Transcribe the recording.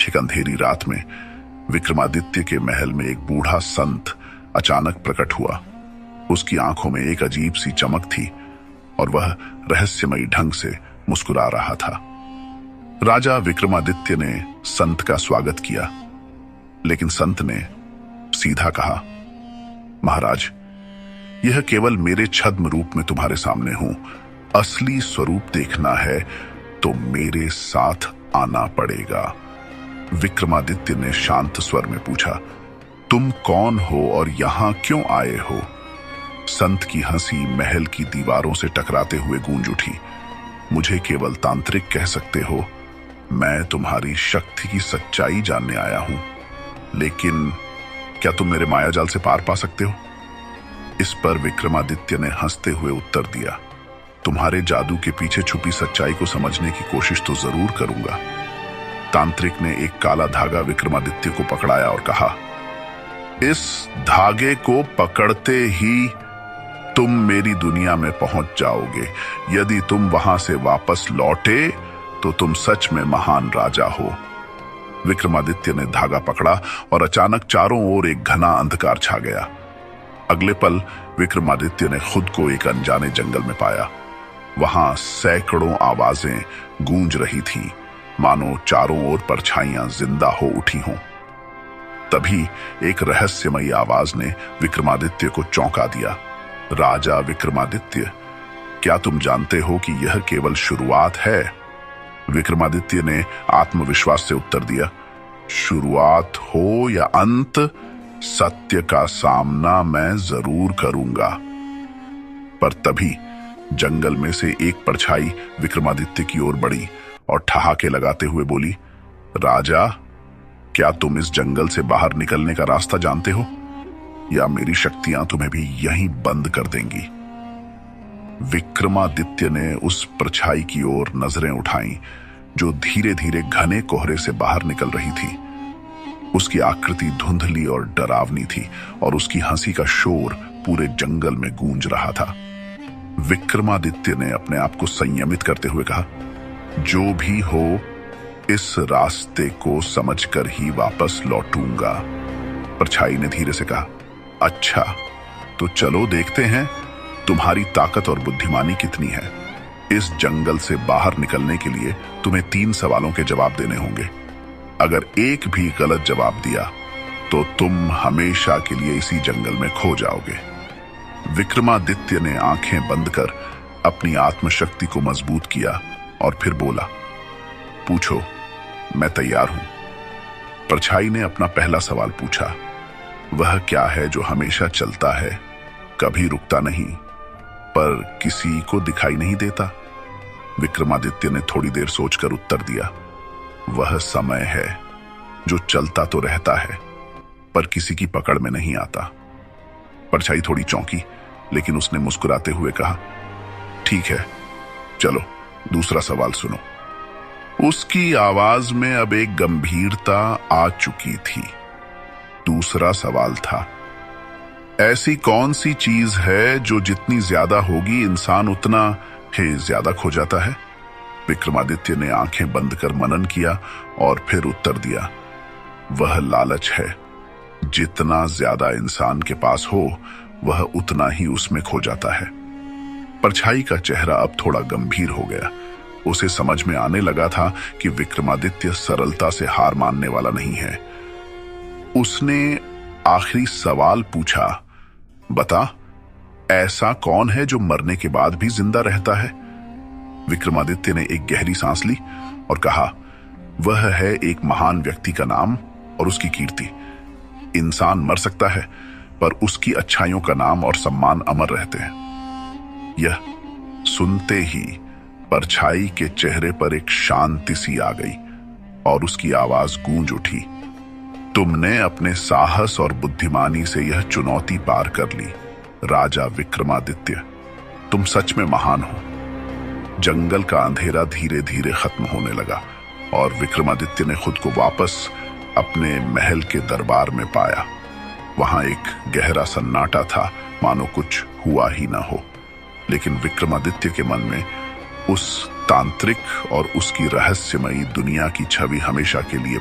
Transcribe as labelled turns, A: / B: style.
A: एक अंधेरी रात में विक्रमादित्य के महल में एक बूढ़ा संत अचानक प्रकट हुआ। उसकी आंखों में एक अजीब सी चमक थी और वह रहस्यमयी ढंग से मुस्कुरा रहा था। राजा विक्रमादित्य ने संत का स्वागत किया, लेकिन संत ने सीधा कहा, महाराज, यह केवल मेरे छद्म रूप में तुम्हारे सामने हूं। असली स्वरूप देखना है तो मेरे साथ आना पड़ेगा। विक्रमादित्य ने शांत स्वर में पूछा, तुम कौन हो और यहां क्यों आए हो? संत की हंसी महल की दीवारों से टकराते हुए गूंज उठी। मुझे केवल तांत्रिक कह सकते हो। मैं तुम्हारी शक्ति की सच्चाई जानने आया हूं, लेकिन क्या तुम मेरे मायाजाल से पार पा सकते हो? इस पर विक्रमादित्य ने हंसते हुए उत्तर दिया, तुम्हारे जादू के पीछे छुपी सच्चाई को समझने की कोशिश तो जरूर करूंगा। तांत्रिक ने एक काला धागा विक्रमादित्य को पकड़ाया और कहा, इस धागे को पकड़ते ही तुम मेरी दुनिया में पहुंच जाओगे। यदि तुम वहां से वापस लौटे तो तुम सच में महान राजा हो। विक्रमादित्य ने धागा पकड़ा और अचानक चारों ओर एक घना अंधकार छा गया। अगले पल विक्रमादित्य ने खुद को एक अनजाने जंगल में पाया। वहां सैकड़ों आवाजें गूंज रही थीं, मानो चारों ओर परछाइयां जिंदा हो उठी हों। तभी एक रहस्यमयी आवाज ने विक्रमादित्य को चौंका दिया, राजा विक्रमादित्य, क्या तुम जानते हो कि यह केवल शुरुआत है? विक्रमादित्य ने आत्मविश्वास से उत्तर दिया, शुरुआत हो या अंत, सत्य का सामना मैं जरूर करूंगा। पर तभी जंगल में से एक परछाई विक्रमादित्य की ओर बढ़ी और ठहाके लगाते हुए बोली, राजा, क्या तुम इस जंगल से बाहर निकलने का रास्ता जानते हो, या मेरी शक्तियां तुम्हें भी यहीं बंद कर देंगी? विक्रमादित्य ने उस परछाई की ओर नजरें उठाईं, जो धीरे धीरे घने कोहरे से बाहर निकल रही थी। उसकी आकृति धुंधली और डरावनी थी और उसकी हंसी का शोर पूरे जंगल में गूंज रहा था। विक्रमादित्य ने अपने आप को संयमित करते हुए कहा, जो भी हो, इस रास्ते को समझकर ही वापस लौटूंगा। परछाई ने धीरे से कहा, अच्छा, तो चलो देखते हैं तुम्हारी ताकत और बुद्धिमानी कितनी है। इस जंगल से बाहर निकलने के लिए तुम्हें 3 सवालों के जवाब देने होंगे। अगर एक भी गलत जवाब दिया तो तुम हमेशा के लिए इसी जंगल में खो जाओगे। विक्रमादित्य ने आंखें बंद कर अपनी आत्मशक्ति को मजबूत किया और फिर बोला, पूछो, मैं तैयार हूं। परछाई ने अपना पहला सवाल पूछा, वह क्या है जो हमेशा चलता है, कभी रुकता नहीं, पर किसी को दिखाई नहीं देता? विक्रमादित्य ने थोड़ी देर सोचकर उत्तर दिया, वह समय है जो चलता तो रहता है पर किसी की पकड़ में नहीं आता। परछाई थोड़ी चौंकी, लेकिन उसने मुस्कुराते हुए कहा, ठीक है, चलो दूसरा सवाल सुनो। उसकी आवाज में अब एक गंभीरता आ चुकी थी। दूसरा सवाल था, ऐसी कौन सी चीज है जो जितनी ज्यादा होगी इंसान उतना ही ज्यादा खो जाता है? विक्रमादित्य ने आंखें बंद कर मनन किया और फिर उत्तर दिया, वह लालच है। जितना ज्यादा इंसान के पास हो, वह उतना ही उसमें खो जाता है। परछाई का चेहरा अब थोड़ा गंभीर हो गया। उसे समझ में आने लगा था कि विक्रमादित्य सरलता से हार मानने वाला नहीं है। उसने आखिरी सवाल पूछा, बता, ऐसा कौन है जो मरने के बाद भी जिंदा रहता है? विक्रमादित्य ने एक गहरी सांस ली और कहा, वह है एक महान व्यक्ति का नाम और उसकी कीर्ति। इंसान मर सकता है, पर उसकी अच्छाइयों का नाम और सम्मान अमर रहते हैं। यह सुनते ही परछाई के चेहरे पर एक शांति सी आ गई और उसकी आवाज गूंज उठी, तुमने अपने साहस और बुद्धिमानी से यह चुनौती पार कर ली। राजा विक्रमादित्य, तुम सच में महान हो। जंगल का अंधेरा धीरे धीरे खत्म होने लगा और विक्रमादित्य ने खुद को वापस अपने महल के दरबार में पाया। वहां एक गहरा सन्नाटा था, मानो कुछ हुआ ही ना हो। लेकिन विक्रमादित्य के मन में उस तांत्रिक और उसकी रहस्यमयी दुनिया की छवि हमेशा के लिए